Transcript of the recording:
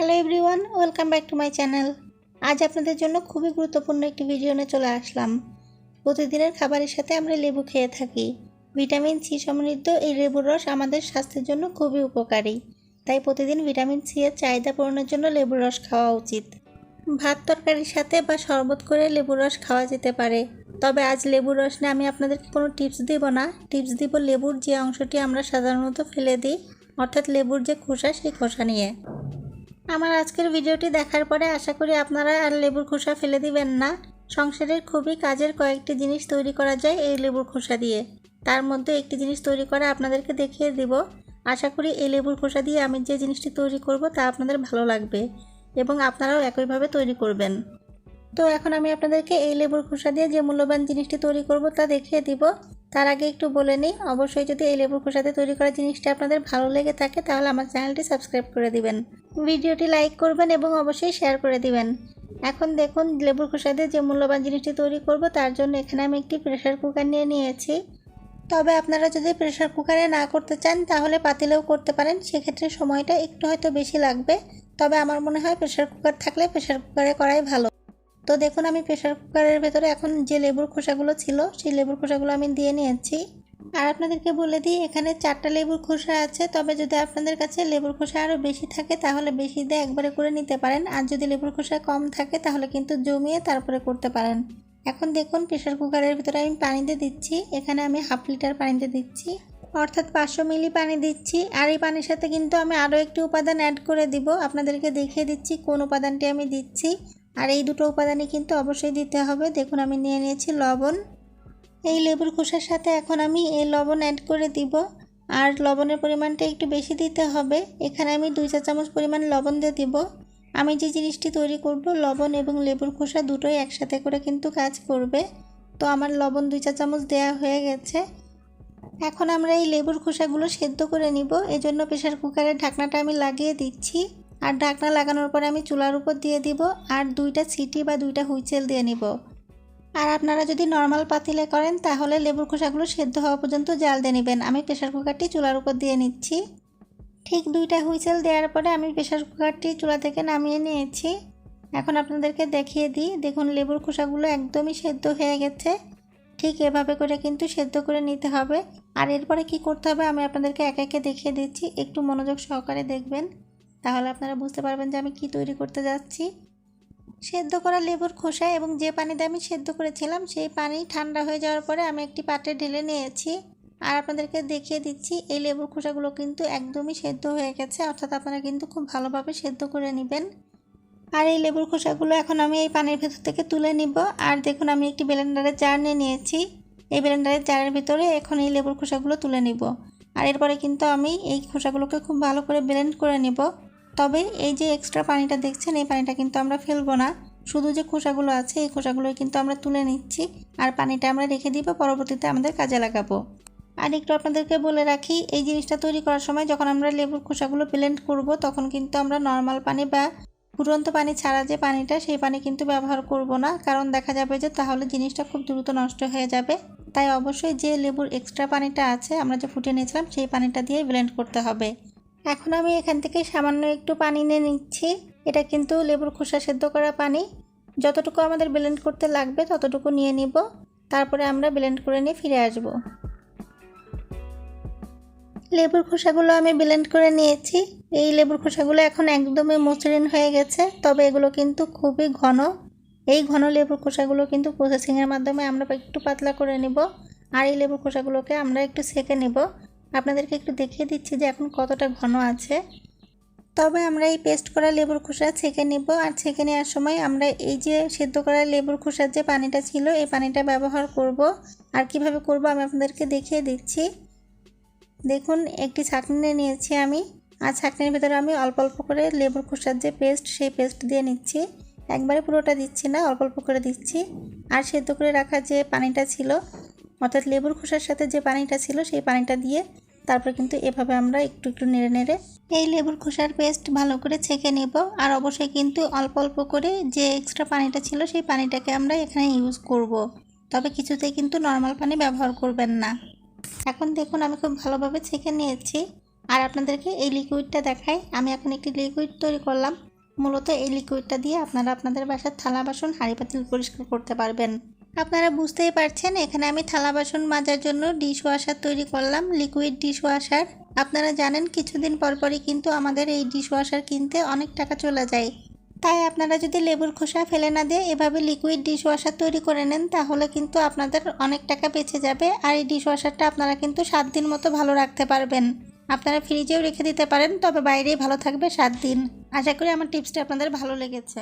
Hello everyone, welcome back to my channel. আজ আপনাদের জন্য খুবই গুরুত্বপূর্ণ একটি ভিডিও নিয়ে চলে আসলাম। প্রতিদিনের খাবারের সাথে আমরা লেবু খেয়ে থাকি। ভিটামিন সি সমৃদ্ধ এই লেবুর রস আমাদের স্বাস্থ্যের জন্য খুবই উপকারী। তাই প্রতিদিন ভিটামিন সি এর চাহিদা পূরণের জন্য লেবুর রস খাওয়া উচিত। ভাত তরকারির সাথে বা শরবত করে লেবুর রস খাওয়া যেতে পারে। তবে আজ লেবুর রস নিয়ে আমি আপনাদেরকে কোনো টিপস দিব না। টিপস দিব লেবুর যে অংশটি আমরা সাধারণত ফেলে দিই, অর্থাৎ লেবুর যে খোসা, সেই খোসা নিয়ে। আমার আজকের ভিডিওটি দেখার পরে আশা করি আপনারা আর লেবুর খোসা ফেলে দিবেন না। সংসারের খুবই কাজের কয়েকটি জিনিস তৈরি করা যায় এই লেবুর খোসা দিয়ে। তার মধ্যে একটি জিনিস তৈরি করা আপনাদেরকে দেখিয়ে দিব। আশা করি এই লেবুর খোসা দিয়ে আমি যে জিনিসটি তৈরি করব তা আপনাদের ভালো লাগবে এবং আপনারাও একইভাবে তৈরি করবেন। তো এখন আমি আপনাদেরকে এই লেবুর খোসা দিয়ে যে মূল্যবান জিনিসটি তৈরি করব তা দেখিয়ে দিব। তার আগে একটু বলে নিই, অবশ্যই যদি এই লেবুর খোসা দিয়ে তৈরি করা জিনিসটা আপনাদের ভালো লেগে থাকে তাহলে আমার চ্যানেলটি সাবস্ক্রাইব করে দিবেন, ভিডিওটি লাইক করবেন এবং অবশ্যই শেয়ার করে দিবেন। এখন দেখুন লেবুর খোসা দিয়ে যে মূল্যবান জিনিসটি তৈরি করব তার জন্য এখানে আমি একটি প্রেসার কুকার নিয়ে নিয়েছি। তবে আপনারা যদি প্রেসার কুকারে না করতে চান তাহলে পাতিলেও করতে পারেন, সেক্ষেত্রে সময়টা একটু হয়তো বেশি লাগবে। তবে আমার মনে হয় প্রেসার কুকার থাকলে প্রেসার কুকারে করাই ভালো। তো দেখুন আমি প্রেসার কুকারের ভেতরে এখন যে লেবুর খোসাগুলো ছিল সেই লেবুর খোসাগুলো আমি দিয়ে নিয়েছি। আর আপনাদেরকে বলে দিই এখানে 4টা লেবুর খোসা আছে। তবে যদি আপনাদের কাছে লেবুর খোসা আরও বেশি থাকে তাহলে বেশি দিয়ে একবারে করে নিতে পারেন, আর যদি লেবুর খোসা কম থাকে তাহলে কিন্তু জমিয়ে তারপরে করতে পারেন। এখন দেখুন প্রেসার কুকারের ভিতরে আমি পানি দিয়ে দিচ্ছি। এখানে আমি হাফ লিটার পানি দিয়ে দিচ্ছি, অর্থাৎ 500 মিলি পানি দিচ্ছি। আর এই পানির সাথে কিন্তু আমি আরও একটি উপাদান অ্যাড করে দিব, আপনাদেরকে দেখিয়ে দিচ্ছি কোন উপাদানটি আমি দিচ্ছি। আর এই দুটো উপাদানই কিন্তু অবশ্যই দিতে হবে। দেখুন আমি নিয়ে নিয়েছি লবণ। এই লেবুর খোসার সাথে এখন আমি এই লবণ অ্যাড করে দিব, আর লবণের পরিমাণটা একটু বেশি দিতে হবে। এখানে আমি 2 চা চামচ পরিমাণ লবণ দিয়ে দিব। আমি যে জিনিসটি তৈরি করব লবণ এবং লেবুর খোসা দুটোই একসাথে করে কিন্তু কাজ করবে। তো আমার লবণ 2 চা চামচ দেওয়া হয়ে গেছে। এখন আমরা এই লেবুর খোসাগুলো সেদ্ধ করে নিব। এজন্য প্রেসার কুকারের ঢাকনাটা আমি লাগিয়ে দিচ্ছি। আর ঢাকনা লাগানোর পরে আমি চুলার উপর দিয়ে দিব আর 2টা সিটি বা 2টা হুইসেল দিয়ে নিব। আর আপনারা যদি নর্মাল পাতিলে করেন তাহলে লেবুর খোসাগুলো সেদ্ধ হওয়া পর্যন্ত জাল দিয়ে নেবেন। আমি প্রেসার কুকারটি চুলার উপর দিয়ে নিচ্ছি। ঠিক 2টা হুইসেল দেওয়ার পরে আমি প্রেসার কুকারটি চুলা থেকে নামিয়ে নিয়েছি। এখন আপনাদেরকে দেখিয়ে দিই, দেখুন লেবুর খোসাগুলো একদমই সেদ্ধ হয়ে গেছে। ঠিক এভাবে করে কিন্তু সেদ্ধ করে নিতে হবে। আর এরপরে কি করতে হবে আমি আপনাদেরকে একে একে দেখিয়ে দিচ্ছি, একটু মনোযোগ সহকারে দেখবেন, তাহলে আপনারা বুঝতে পারবেন যে আমি কি তৈরি করতে যাচ্ছি। সেদ্ধ করা লেবুর খোসা এবং যে পানিতে আমি সেদ্ধ করেছিলাম সেই পানি ঠান্ডা হয়ে যাওয়ার পরে আমি একটি পাত্রে ঢেলে নিয়েছি। আর আপনাদেরকে দেখিয়ে দিচ্ছি এই লেবুর খোসাগুলো কিন্তু একদমই সেদ্ধ হয়ে গেছে, অর্থাৎ আপনারা কিন্তু খুব ভালোভাবে সেদ্ধ করে নেবেন। আর এই লেবুর খোসাগুলো এখন আমি এই পানির ভেতর থেকে তুলে নিব। আর দেখুন আমি একটি ব্লেন্ডারের জার নিয়ে নিয়েছি। এই ব্লেন্ডারের জারের ভিতরে এখন এই লেবুর খোসাগুলো তুলে নিব। আর এরপরে কিন্তু আমি এই খোসাগুলোকে খুব ভালো করে ব্লেন্ড করে নিব। তবে এই যে এক্সট্রা পানিটা দেখছেন এই পানিটা কিন্তু আমরা ফেলবো না, শুধু যে খোসাগুলো আছে এই খোসাগুলোই কিন্তু আমরা তুলে নিচ্ছি। আর পানিটা আমরা রেখে দিব, পরবর্তীতে আমাদের কাজে লাগাবো। আর একটু আপনাদেরকে বলে রাখি, এই জিনিসটা তৈরি করার সময় যখন আমরা লেবুর খোসাগুলো ব্লেন্ড করব তখন কিন্তু আমরা নর্মাল পানি বা ফুটন্ত পানি ছাড়া যে পানিটা সেই পানি কিন্তু ব্যবহার করব না, কারণ দেখা যাবে যে তাহলে জিনিসটা খুব দ্রুত নষ্ট হয়ে যাবে। তাই অবশ্যই যে লেবুর এক্সট্রা পানিটা আছে আমরা যে ফুটিয়ে নিয়েছিলাম সেই পানিটা দিয়ে ব্লেন্ড করতে হবে। এখন আমি এখান থেকে সামান্য একটু পানি নিয়ে নিচ্ছি। এটা কিন্তু লেবুর খোসা সেদ্ধ করা পানি, যতটুকু আমাদের ব্লেন্ড করতে লাগবে ততটুকু নিয়ে নিব। তারপরে আমরা ব্লেন্ড করে নিয়ে ফিরে আসব। লেবুর খোসাগুলো আমি ব্লেন্ড করে নিয়েছি। এই লেবুর খোসাগুলো এখন একদমই মসৃণ হয়ে গেছে, তবে এগুলো কিন্তু খুবই ঘন। এই ঘন লেবুর খোসাগুলো কিন্তু প্রসেসিংয়ের মাধ্যমে আমরা একটু পাতলা করে নেব। আর এই লেবুর খোসাগুলোকে আমরা একটু সেঁকে নেব। আপনাদেরকে একটু দেখিয়ে দিচ্ছি যে এখন কতটা ঘন আছে। তবে আমরা এই পেস্ট করা লেবুর খোসা ছেঁকে নেব। আর ছেঁকে নেওয়ার সময় আমরা এই যে সেদ্ধ করা লেবুর খোসার যে পানিটা ছিল এই পানিটা ব্যবহার করব। আর কিভাবে করব আমি আপনাদেরকে দেখিয়ে দিচ্ছি। দেখুন একটি ছাঁকনি নিয়ে নিয়েছি আমি, আর ছাঁকনির ভিতরে আমি অল্প অল্প করে লেবুর খোসার যে পেস্ট সেই পেস্ট দিয়ে নিচ্ছি। একবারে পুরোটা দিচ্ছি না, অল্প অল্প করে দিচ্ছি। আর সেদ্ধ করে রাখা যে পানিটা ছিল, অর্থাৎ লেবুর খোসার সাথে যে পানিটা ছিল সেই পানিটা দিয়ে তারপর কিন্তু এভাবে আমরা একটু একটু নেড়ে নেড়ে এই লেবুর খোসার পেস্ট ভালো করে ছেঁকে নেব। আর অবশ্যই কিন্তু অল্প অল্প করে যে এক্সট্রা পানিটা ছিল সেই পানিটাকে আমরা এখানে ইউজ করব। তবে কিছুতেই কিন্তু নর্মাল পানি ব্যবহার করবেন না। এখন দেখুন আমি খুব ভালোভাবে ছেঁকে নিয়েছি। আর আপনাদেরকে এই লিকুইডটা দেখাই, আমি এখন একটি লিকুইড তৈরি করলাম। মূলত এই লিকুইডটা দিয়ে আপনারা আপনাদের বাসার থালা বাসন হাঁড়ি পাতিল পরিষ্কার করতে পারবেন। আপনারা বুঝতেই পারছেন এখানে আমি থালা বাসন মাজার জন্য ডিশ ওয়াশার তৈরি করলাম, লিকুইড ডিশ ওয়াশার। আপনারা জানেন কিছুদিন পরপরই কিন্তু আমাদের এই ডিশ ওয়াশার কিনতে অনেক টাকা চলে যায়। তাই আপনারা যদি লেবুর খোসা ফেলে না দিয়ে এভাবে লিকুইড ডিশ ওয়াশার তৈরি করে নেন তাহলে কিন্তু আপনাদের অনেক টাকা বেঁচে যাবে। আর এই ডিশ ওয়াশারটা আপনারা কিন্তু 7 দিন মতো ভালো রাখতে পারবেন। আপনারা ফ্রিজেও রেখে দিতে পারেন, তবে বাইরেই ভালো থাকবে 7 দিন। আশা করি আমার টিপসটা আপনাদের ভালো লেগেছে।